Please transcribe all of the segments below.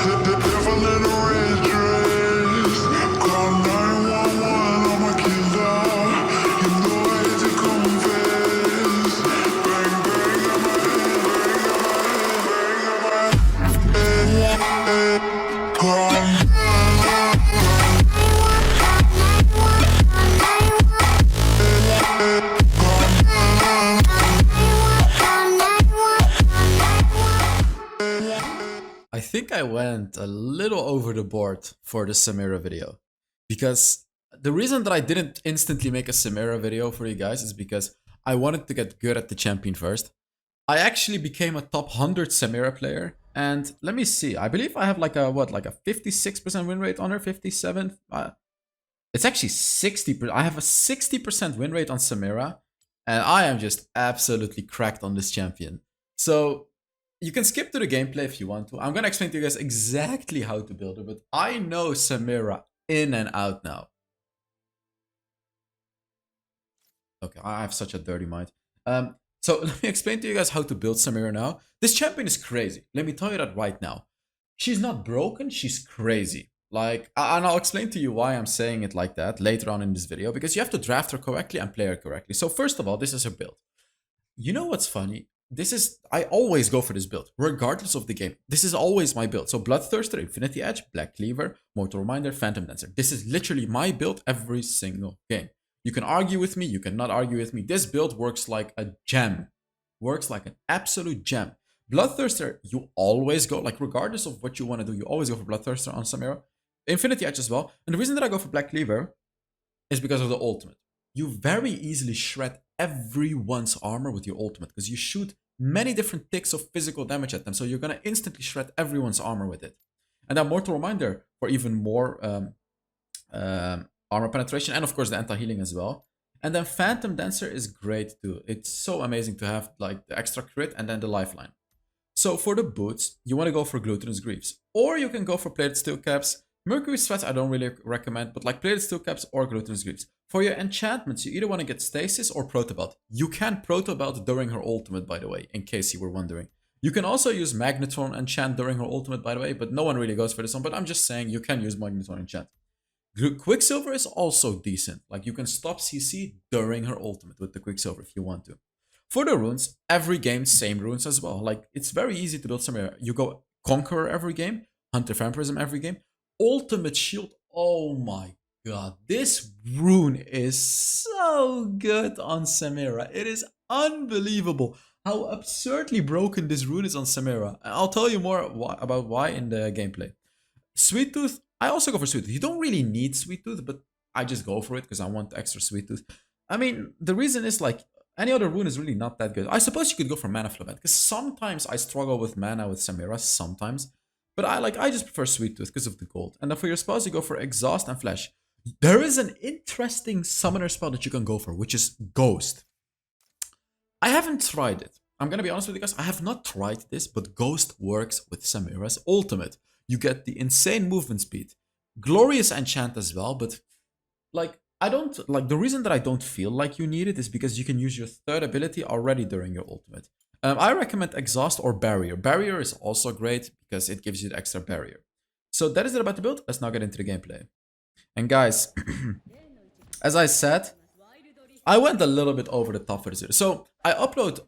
The devil in a red dress. Call 911, I'm a killer. You know I hate to confess. Bang, bang, on my head, bang, on my head. I think I went a little over the board for the Samira video, because the reason that I didn't instantly make a Samira video for you guys is because I wanted to get good at the champion first. I actually became a top 100 Samira player, and let me see, I believe I have like a 56% win rate on her, 57. It's actually 60%. I have a 60% win rate on Samira, and I am just absolutely cracked on this champion. So you can skip to the gameplay if you want to. I'm going to explain to you guys exactly how to build her, but I know Samira in and out now. Okay, I have such a dirty mind. So let me explain to you guys how to build Samira now. This champion is crazy. Let me tell you that right now. She's not broken, she's crazy. Like, and I'll explain to you why I'm saying it like that later on in this video, because you have to draft her correctly and play her correctly. So first of all, this is her build. You know what's funny? I always go for this build, regardless of the game. This is always my build. So Bloodthirster, Infinity Edge, Black Cleaver, Mortal Reminder, Phantom Dancer. This is literally my build every single game. You can argue with me, you cannot argue with me. This build works like a gem. Works like an absolute gem. Bloodthirster, you always go, like regardless of what you want to do, you always go for Bloodthirster on Samira. Infinity Edge as well. And the reason that I go for Black Cleaver is because of the ultimate. You very easily shred everyone's armor with your ultimate, because you shoot many different ticks of physical damage at them, so you're going to instantly shred everyone's armor with it. And then Mortal Reminder for even more armor penetration, and of course the anti-healing as well. And then Phantom Dancer is great too. It's so amazing to have like the extra crit and then the lifeline. So for the boots, you want to go for Glutinous Greaves, or you can go for Plated Steel Caps. Mercury Sweats I don't really recommend, but like Plated Steel Caps or Glutinous Greaves. For your enchantments, you either want to get Stasis or Protobelt. You can Protobelt during her ultimate, by the way, in case you were wondering. You can also use Magnetron enchant during her ultimate, by the way, but no one really goes for this one. But I'm just saying you can use Magnetron enchant. Quicksilver is also decent. Like you can stop CC during her ultimate with the Quicksilver if you want to. For the runes, every game, same runes as well. Like it's very easy to build Samira. You go Conqueror every game, Hunter Vampirism every game. Ultimate Shield, oh my god, this rune is so good on Samira. It is unbelievable how absurdly broken this rune is on Samira. I'll tell you more about why in the gameplay. Sweet Tooth, I also go for Sweet Tooth. You don't really need Sweet Tooth, but I just go for it because I want extra Sweet Tooth. I mean, the reason is like, any other rune is really not that good. I suppose you could go for Mana Flow, because sometimes I struggle with mana with Samira, sometimes. But I just prefer Sweet Tooth because of the gold. And then for your spells, you go for Exhaust and Flash. There is an interesting summoner spell that you can go for, which is Ghost. I haven't tried it. I'm going to be honest with you guys. I have not tried this, but Ghost works with Samira's ultimate. You get the insane movement speed. Glorious enchant as well, but like, the reason that I don't feel like you need it is because you can use your third ability already during your ultimate. I recommend Exhaust or Barrier. Barrier is also great because it gives you the extra barrier. So that is it about the build. Let's now get into the gameplay. And guys, as I said, I went a little bit over the top for this video. So I upload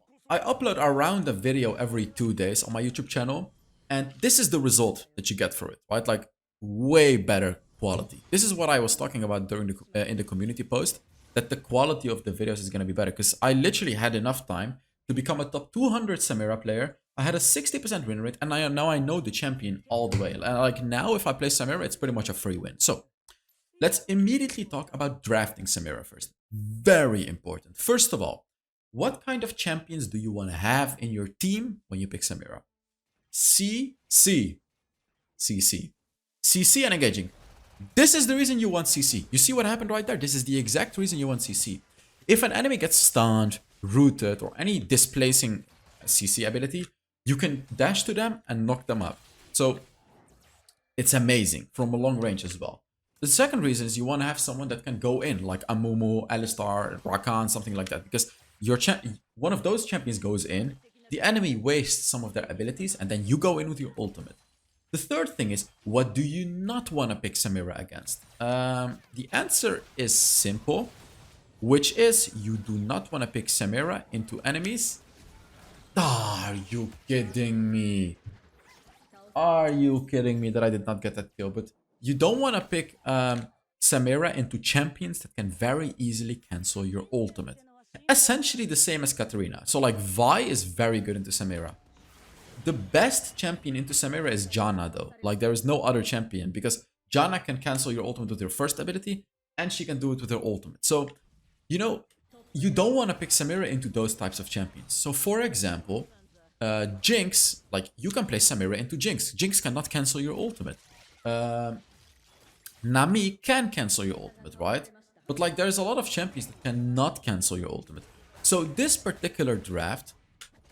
around a video every 2 days on my YouTube channel. And this is the result that you get for it, right? Like way better quality. This is what I was talking about during the in the community post, that the quality of the videos is going to be better, because I literally had enough time to become a top 200 Samira player. I had a 60% win rate, and now I know the champion all the way. And like now, if I play Samira, it's pretty much a free win. So let's immediately talk about drafting Samira first. Very important. First of all, what kind of champions do you want to have in your team when you pick Samira? CC and engaging. This is the reason you want CC. You see what happened right there? This is the exact reason you want CC. If an enemy gets stunned, rooted, or any displacing CC ability, you can dash to them and knock them up. So it's amazing from a long range as well. The second reason is you want to have someone that can go in, like Amumu, Alistar, Rakan, something like that. Because one of those champions goes in, the enemy wastes some of their abilities, and then you go in with your ultimate. The third thing is, what do you not want to pick Samira against? The answer is simple, which is you do not want to pick Samira into enemies. Are you kidding me? Are you kidding me that I did not get that kill? But you don't want to pick Samira into champions that can very easily cancel your ultimate. Essentially the same as Katarina. So like Vi is very good into Samira. The best champion into Samira is Janna though. Like there is no other champion because Janna can cancel your ultimate with her first ability and she can do it with her ultimate. So, you know, you don't want to pick Samira into those types of champions. So for example, Jinx, like you can play Samira into Jinx. Jinx cannot cancel your ultimate. Nami can cancel your ultimate, right? But like there's a lot of champions that cannot cancel your ultimate. So this particular draft,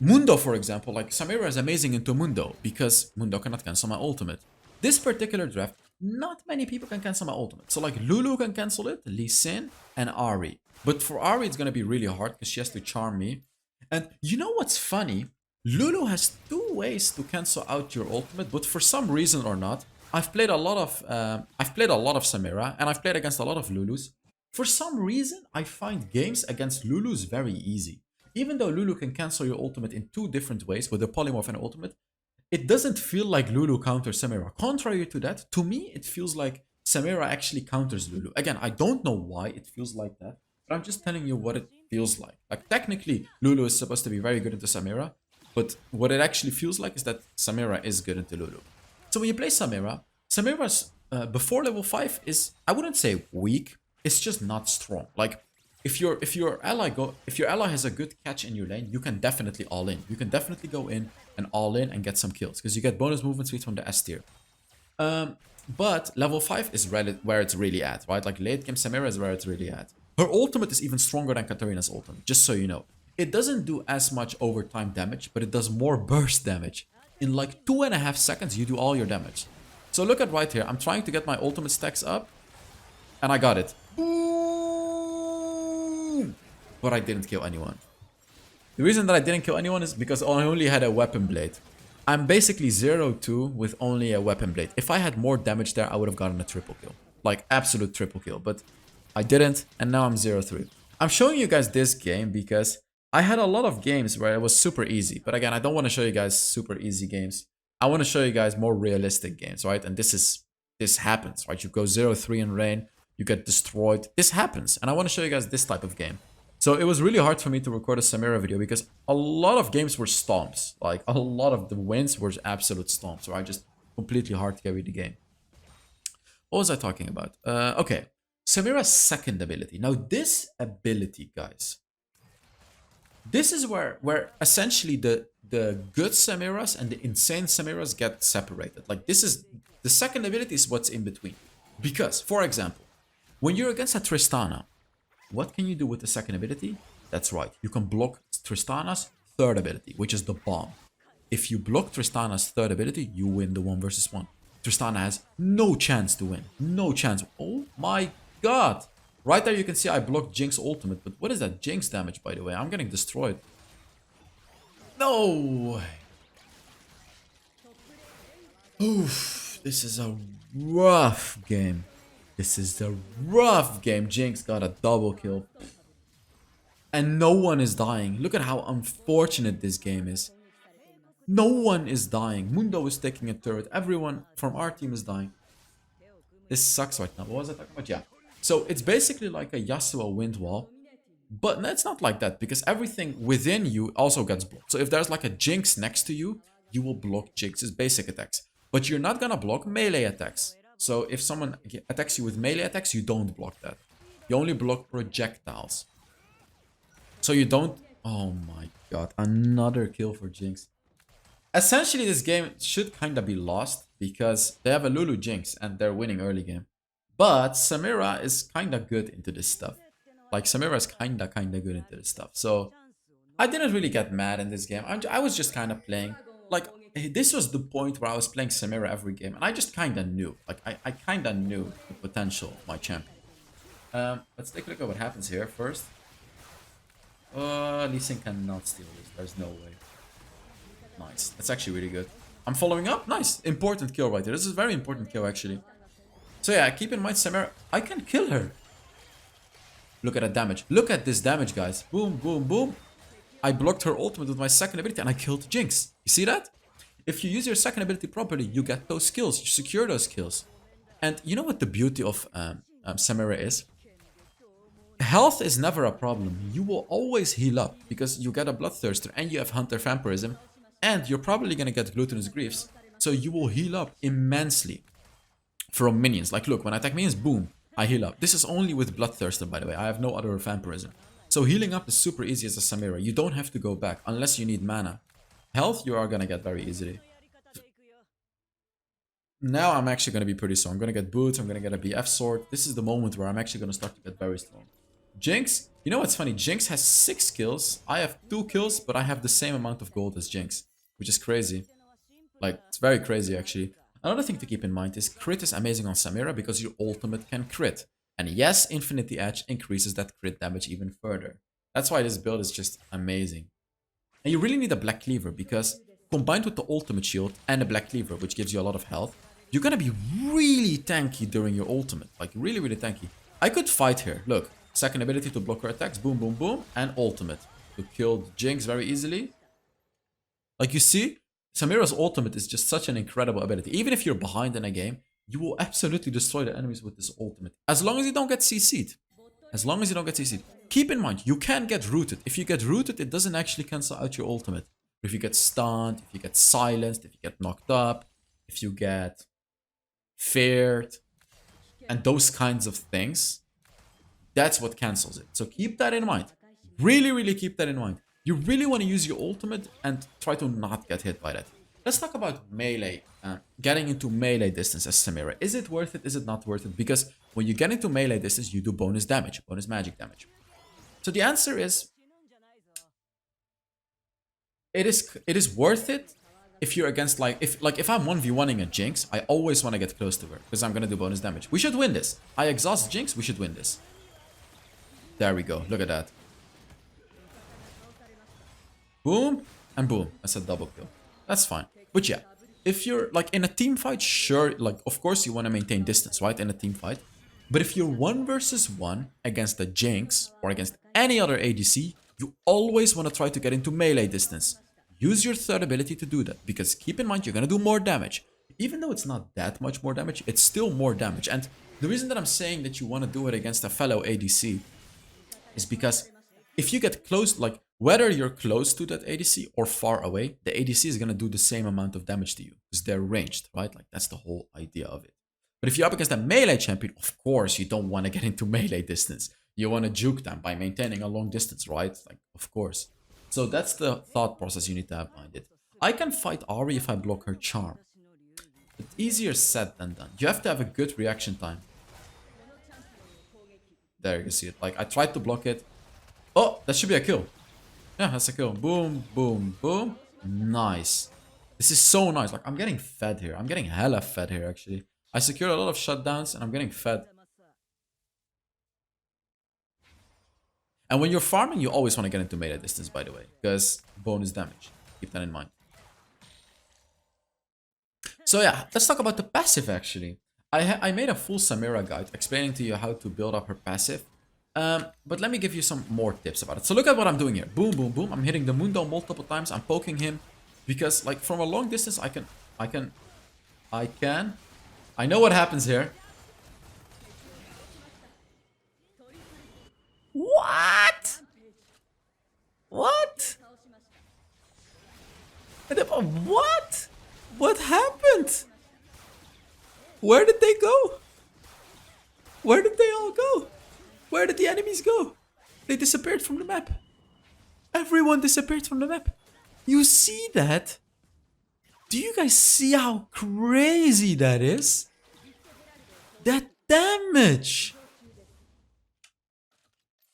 Mundo, for example, like Samira is amazing into Mundo because Mundo cannot cancel my ultimate. This particular draft, not many people can cancel my ultimate. So like Lulu can cancel it, Lee Sin, and Ahri. But for Ahri, it's gonna be really hard because she has to charm me. And you know what's funny? Lulu has two ways to cancel out your ultimate, but for some reason or not, I've played a lot of Samira and I've played against a lot of Lulus. For some reason, I find games against Lulus very easy. Even though Lulu can cancel your ultimate in two different ways with a polymorph and ultimate, it doesn't feel like Lulu counters Samira. Contrary to that, to me, it feels like Samira actually counters Lulu. Again, I don't know why it feels like that, but I'm just telling you what it feels like. Like, technically, Lulu is supposed to be very good into Samira, but what it actually feels like is that Samira is good into Lulu. So when you play Samira, Samira's before level 5 is, I wouldn't say weak, it's just not strong. Like, if your ally has a good catch in your lane, you can definitely all in. You can definitely go in and all in and get some kills because you get bonus movement speed from the S tier. But level 5 is where it's really at, right? Like late game Samira is where it's really at. Her ultimate is even stronger than Katarina's ultimate, just so you know. It doesn't do as much overtime damage, but it does more burst damage. In like 2.5 seconds, you do all your damage. So look at right here. I'm trying to get my ultimate stacks up, and I got it. Boom! But I didn't kill anyone. The reason that I didn't kill anyone is because I only had a weapon blade. I'm basically 0-2 with only a weapon blade. If I had more damage there, I would have gotten a triple kill. Like, absolute triple kill. But I didn't, and now I'm 0-3. I'm showing you guys this game because I had a lot of games where it was super easy. But again, I don't want to show you guys super easy games. I want to show you guys more realistic games, right? And this happens, right? You go 0-3 in rain, you get destroyed. This happens, and I want to show you guys this type of game. So it was really hard for me to record a Samira video because a lot of games were stomps. Like, a lot of the wins were absolute stomps, where I just completely hard carried the game. What was I talking about? Okay, Samira's second ability. Now, this ability, guys, this is where essentially the good Samiras and the insane Samiras get separated. Like, this is the second ability is what's in between. Because, for example, when you're against a Tristana, what can you do with the second ability? That's right, you can block Tristana's third ability, which is the bomb. If you block Tristana's third ability, you win the 1 versus 1. Tristana has no chance to win. No chance. Oh my god. Right there you can see I blocked Jinx ultimate, but what is that Jinx damage, by the way? I'm getting destroyed. No! Oof, this is a rough game. This is a rough game. Jinx got a double kill. And no one is dying. Look at how unfortunate this game is. No one is dying. Mundo is taking a turret. Everyone from our team is dying. This sucks right now. What was I talking about? Yeah. So it's basically like a Yasuo wind wall. But it's not like that because everything within you also gets blocked. So if there's like a Jinx next to you, you will block Jinx's basic attacks. But you're not gonna block melee attacks. So if someone attacks you with melee attacks, you don't block that. You only block projectiles. So you don't... Oh my god, another kill for Jinx. Essentially, this game should kind of be lost because they have a Lulu Jinx and they're winning early game. But Samira is kind of good into this stuff. Like, Samira is kind of good into this stuff. So I didn't really get mad in this game. I was just kind of playing. Like, this was the point where I was playing Samira every game. And I just kind of knew. Like, I kind of knew the potential of my champion. Let's take a look at what happens here first. Lee Sin cannot steal this. There's no way. Nice. That's actually really good. I'm following up. Nice. Important kill right there. This is a very important kill, actually. So yeah, keep in mind, Samira, I can kill her. Look at that damage. Look at this damage, guys. Boom, boom, boom. I blocked her ultimate with my second ability and I killed Jinx. You see that? If you use your second ability properly, you get those kills. You secure those kills. And you know what the beauty of Samira is? Health is never a problem. You will always heal up because you get a Bloodthirster and you have Hunter Vampirism and you're probably going to get Glutinous Griefs. So you will heal up immensely from minions. Like look, when I attack minions, boom, I heal up. This is only with Bloodthirster, by the way. I have no other Vampirism. So healing up is super easy as a Samira. You don't have to go back unless you need mana. Health, you are going to get very easily. Now I'm actually going to be pretty strong. I'm going to get boots. I'm going to get a BF sword. This is the moment where I'm actually going to start to get very strong. Jinx, you know what's funny? Jinx has 6 kills. I have 2 kills, but I have the same amount of gold as Jinx, which is crazy. Like, it's very crazy, actually. Another thing to keep in mind is crit is amazing on Samira because your ultimate can crit. And yes, Infinity Edge increases that crit damage even further. That's why this build is just amazing. And you really need a Black Cleaver because combined with the ultimate shield and a Black Cleaver, which gives you a lot of health, you're gonna be really tanky during your ultimate. Like, really, really tanky. I could fight here. Look. Second ability to block her attacks. Boom, boom, boom. And ultimate to kill Jinx very easily. Like you see, Samira's ultimate is just such an incredible ability. Even if you're behind in a game, you will absolutely destroy the enemies with this ultimate. As long as you don't get CC'd. As long as you don't get CC'd. Keep in mind, you can get rooted. If you get rooted, it doesn't actually cancel out your ultimate. If you get stunned, if you get silenced, if you get knocked up, if you get feared, and those kinds of things, that's what cancels it. So keep that in mind. Really, really keep that in mind. You really want to use your ultimate and try to not get hit by that. Let's talk about melee. Getting into melee distance as Samira. Is it worth it? Is it not worth it? Because when you get into melee distance, you do bonus damage. Bonus magic damage. So the answer is... It is worth it if you're against if I'm 1v1ing a Jinx, I always want to get close to her because I'm going to do bonus damage. We should win this. I exhaust Jinx, we should win this. There we go. Look at that. Boom and boom. That's a double kill. That's fine. But yeah, if you're like in a team fight, sure, like of course you want to maintain distance, right? In a team fight. But if you're 1 versus 1 against a Jinx or against any other ADC, you always want to try to get into melee distance. Use your third ability to do that because keep in mind you're going to do more damage. Even though it's not that much more damage, it's still more damage. And the reason that I'm saying that you want to do it against a fellow ADC is because if you get close, like whether you're close to that ADC or far away, the ADC is going to do the same amount of damage to you because they're ranged, right? Like that's the whole idea of it. But if you're up against a melee champion, of course you don't want to get into melee distance. You want to juke them by maintaining a long distance, right? Like, of course. So that's the thought process you need to have behind it. I can fight Ahri if I block her charm. It's easier said than done. You have to have a good reaction time. There, you see it. Like, I tried to block it. Oh, that should be a kill. Yeah, that's a kill. Boom, boom, boom. Nice. This is so nice. Like, I'm getting fed here. I'm getting hella fed here, actually. I secured a lot of shutdowns, and I'm getting fed. And when you're farming, you always want to get into melee distance, by the way. Because bonus damage. Keep that in mind. So yeah, let's talk about the passive, actually. I made a full Samira guide explaining to you how to build up her passive. But let me give you some more tips about it. So look at what I'm doing here. Boom, boom, boom. I'm hitting the Mundo multiple times. I'm poking him. Because, like, from a long distance, I know what happens here. What? What? What? What happened? Where did they go? Where did they all go? Where did the enemies go? They disappeared from the map. Everyone disappeared from the map. You see that? Do you guys see how crazy that is? That damage!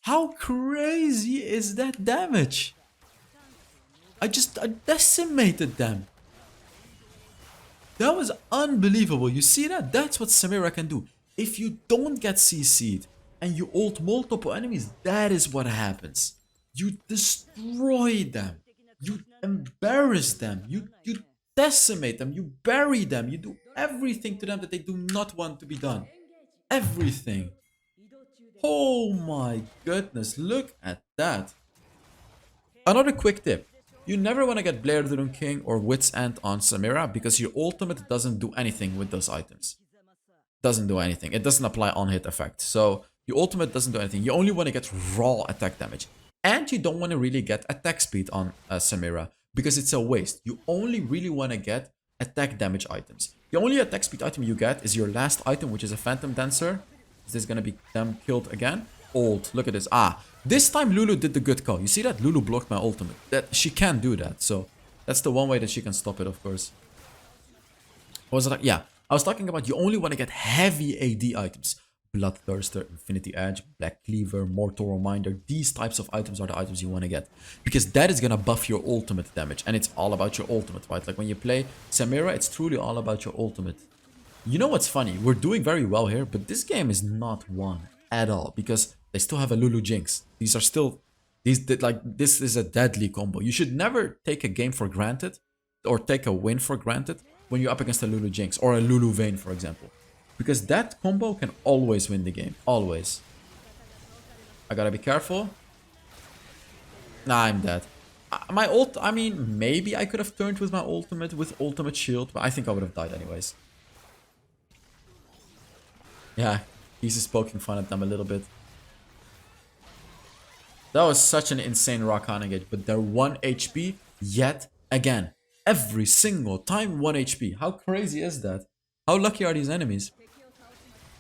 How crazy is that damage? I decimated them. That was unbelievable. You see that? That's what Samira can do. If you don't get CC'd and you ult multiple enemies, that is what happens. You destroy them. You embarrass them. You decimate them, you bury them, you do everything to them that they do not want to be done. Everything. Oh my goodness, look at that. Another quick tip. You never want to get Blair the Rune King or Wit's End on Samira because your ultimate doesn't do anything with those items. Doesn't do anything. It doesn't apply on hit effect. So your ultimate doesn't do anything. You only want to get raw attack damage. And you don't want to really get attack speed on Samira because it's a waste. You only really want to get attack damage items. The only attack speed item you get is your last item, which is a Phantom Dancer. Is this going to be them killed again? Old. Look at this. Ah, this time Lulu did the good call. You see that? Lulu blocked my ultimate. That she can't do that. So that's the one way that she can stop it, of course. What was it like? Yeah, I was talking about you only want to get heavy AD items. Bloodthirster, Infinity Edge, Black Cleaver, Mortal Reminder. These types of items are the items you want to get. Because that is going to buff your ultimate damage. And it's all about your ultimate, right? Like when you play Samira, it's truly all about your ultimate. You know what's funny? We're doing very well here, but this game is not won at all. Because they still have a Lulu Jinx. These are still... this is a deadly combo. You should never take a game for granted. Or take a win for granted. When you're up against a Lulu Jinx. Or a Lulu Vayne, for example. Because that combo can always win the game. Always. I gotta be careful. Nah, I'm dead. My ult... I mean, maybe I could have turned with my ultimate. With ultimate shield. But I think I would have died anyways. Yeah. He's just poking fun at them a little bit. That was such an insane Rakan engage. But they're 1 HP yet again. Every single time 1 HP. How crazy is that? How lucky are these enemies?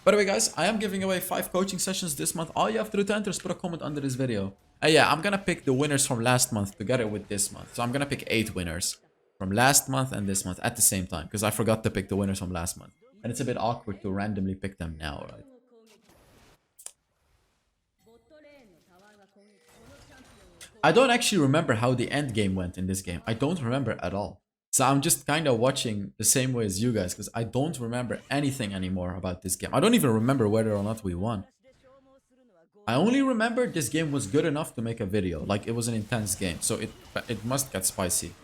By the way, guys, I am giving away 5 coaching sessions this month. All you have to do to enter is put a comment under this video. And yeah, I'm gonna pick the winners from last month together with this month. So I'm gonna pick 8 winners from last month and this month at the same time. Because I forgot to pick the winners from last month. And it's a bit awkward to randomly pick them now, right? I don't actually remember how the end game went in this game. I don't remember at all. So I'm just kind of watching the same way as you guys because I don't remember anything anymore about this game. I don't even remember whether or not we won. I only remember this game was good enough to make a video. Like it was an intense game. So it must get spicy.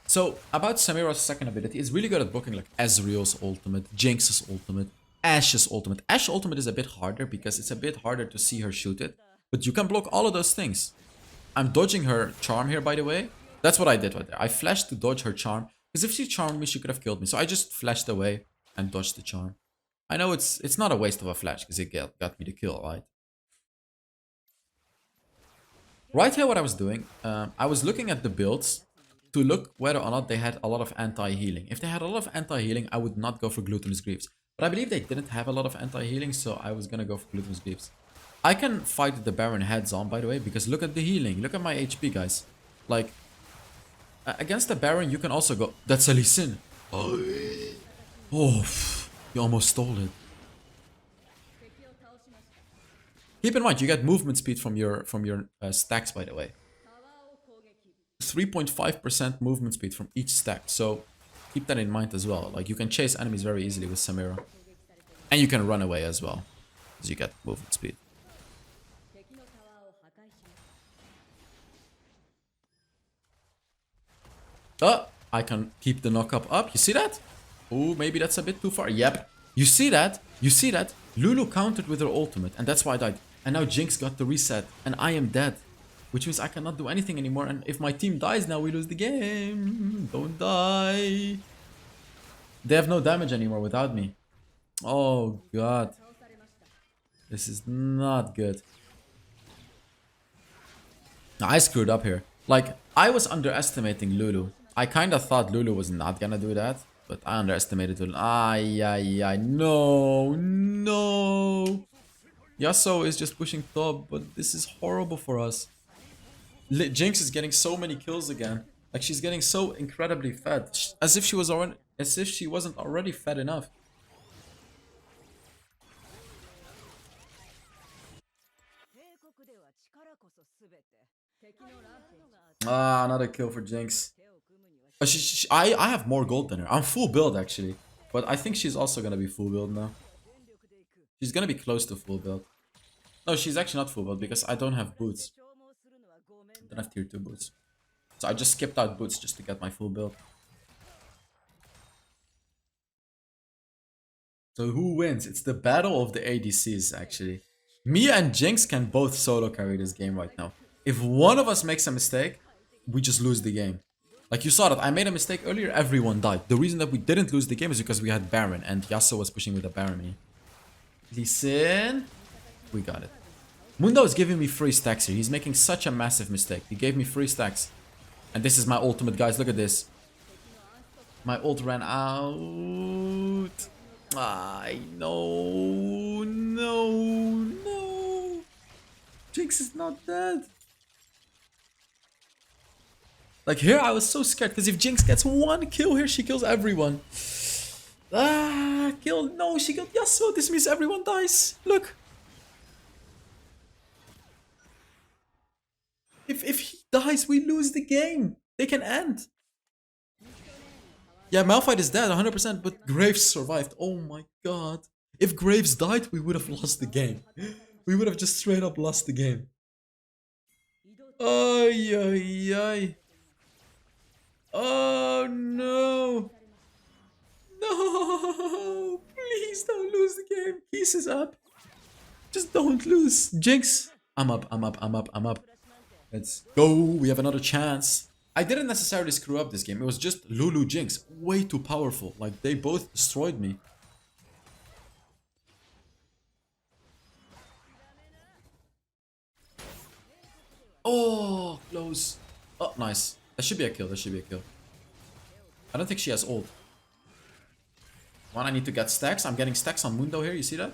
So about Samira's second ability, it's really good at blocking like Ezreal's ultimate, Jinx's ultimate, Ashe's ultimate. Ashe's ultimate is a bit harder because it's a bit harder to see her shoot it. But you can block all of those things. I'm dodging her charm here, by the way. That's what I did right there. I flashed to dodge her charm. Because if she charmed me, she could have killed me. So I just flashed away and dodged the charm. I know it's not a waste of a flash because it got me the kill, right? Right here, what I was doing, I was looking at the builds to look whether or not they had a lot of anti-healing. If they had a lot of anti-healing, I would not go for Glutinous Greaves. But I believe they didn't have a lot of anti-healing, so I was gonna go for Glutinous Greaves. I can fight the Baron heads on, by the way, because look at the healing. Look at my HP, guys. Like, against the Baron, you can also go... That's a Lee Sin. Oh, you almost stole it. Keep in mind, you get movement speed from your stacks, by the way. 3.5% movement speed from each stack. So keep that in mind as well. Like, you can chase enemies very easily with Samira. And you can run away as well, because you get movement speed. Oh, I can keep the knock up. You see that? Oh, maybe that's a bit too far. Yep. You see that? You see that? Lulu countered with her ultimate, and that's why I died. And now Jinx got the reset, and I am dead. Which means I cannot do anything anymore, and if my team dies now, we lose the game. Don't die. They have no damage anymore without me. Oh, God. This is not good. Now, I screwed up here. Like, I was underestimating Lulu. I kind of thought Lulu was not gonna do that, but I underestimated Lulu. No, no. Yasuo is just pushing top, but this is horrible for us. Jinx is getting so many kills again. Like, she's getting so incredibly fed, as if she wasn't already fed enough. Ah, another kill for Jinx. I have more gold than her. I'm full build actually. But I think she's also gonna be full build now. She's gonna be close to full build. No, she's actually not full build because I don't have boots. I don't have tier 2 boots. So I just skipped out boots just to get my full build. So who wins? It's the battle of the ADCs, actually. Me and Jinx can both solo carry this game right now. If one of us makes a mistake, we just lose the game. Like you saw that I made a mistake earlier, everyone died. The reason that we didn't lose the game is because we had Baron and Yasuo was pushing with a Baron. Listen. We got it. Mundo is giving me free stacks here. He's making such a massive mistake. He gave me free stacks. And this is my ultimate, guys. Look at this. My ult ran out. I know. No. Jinx is not dead. Like here, I was so scared because if Jinx gets one kill here, she kills everyone. Kill. No, she killed Yasuo. This means everyone dies. Look. If he dies, we lose the game. They can end. Yeah, Malphite is dead 100%, but Graves survived. Oh my god. If Graves died, we would have lost the game. We would have just straight up lost the game. Ay. Oh no. No. Please don't lose the game. Pieces up. Just don't lose. Jinx. I'm up. Let's go. We have another chance. I didn't necessarily screw up this game. It was just Lulu Jinx. Way too powerful. Like, they both destroyed me. Oh, close. Oh, nice. That should be a kill. I don't think she has ult. One, I need to get stacks. I'm getting stacks on Mundo here. You see that?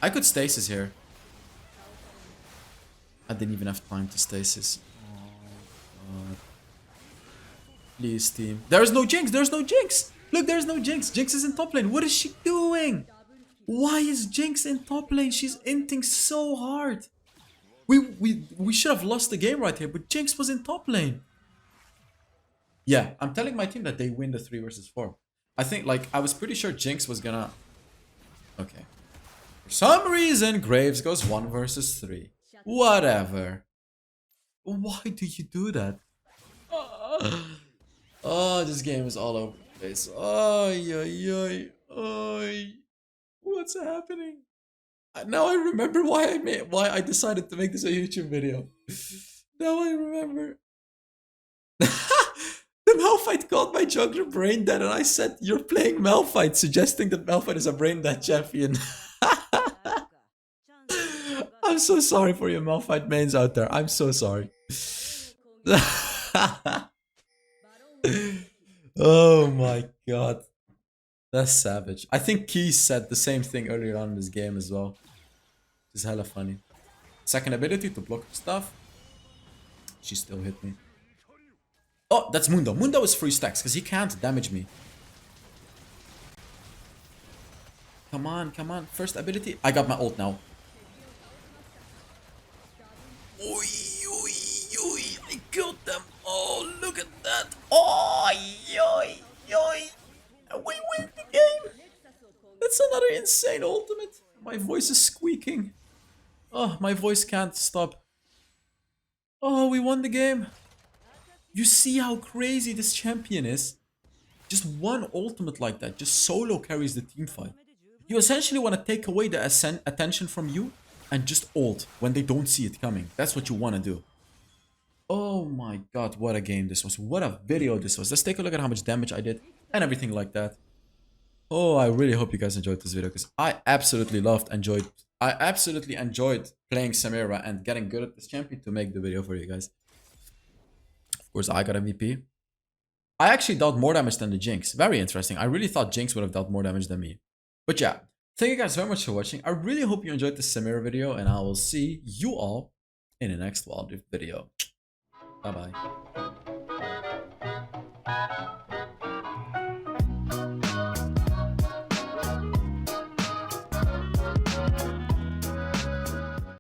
I could stasis here. I didn't even have time to stasis. Oh, God. Please, team. There's no Jinx. Look, there's no Jinx. Jinx is in top lane. What is she doing? Why is Jinx in top lane? She's inting so hard. We should have lost the game right here, but Jinx was in top lane. Yeah, I'm telling my team that they win the 3 versus 4. I think, like, I was pretty sure Jinx was gonna... Okay. For some reason, Graves goes 1 versus 3. Whatever. Why do you do that? Oh, this game is all over the place. Ay. What's happening? Now I remember why I decided to make this a YouTube video. Now I remember. The Malphite called my jungler brain dead, and I said, "You're playing Malphite," suggesting that Malphite is a brain dead champion. I'm so sorry for your Malphite mains out there. I'm so sorry. Oh my god. That's savage. I think Keys said the same thing earlier on in this game as well. It's hella funny. Second ability to block stuff. She still hit me. Oh, that's Mundo. Mundo is free stacks because he can't damage me. Come on. First ability. I got my ult now. Oi. I killed them. Oh, look at that. Oh, we win the game. That's another insane ultimate. My voice is squeaking. Oh, my voice can't stop. Oh, we won the game. You see how crazy this champion is? Just one ultimate like that, just solo carries the team fight. You essentially want to take away the attention from you and just ult when they don't see it coming. That's what you want to do. Oh my god, what a game this was. What a video this was. Let's take a look at how much damage I did and everything like that. Oh, I really hope you guys enjoyed this video because I absolutely enjoyed playing Samira and getting good at this champion to make the video for you guys. Of course, I got MVP. I actually dealt more damage than the Jinx. Very interesting. I really thought Jinx would have dealt more damage than me. But yeah, thank you guys very much for watching. I really hope you enjoyed this Samira video, and I will see you all in the next Wild Rift video. Bye bye.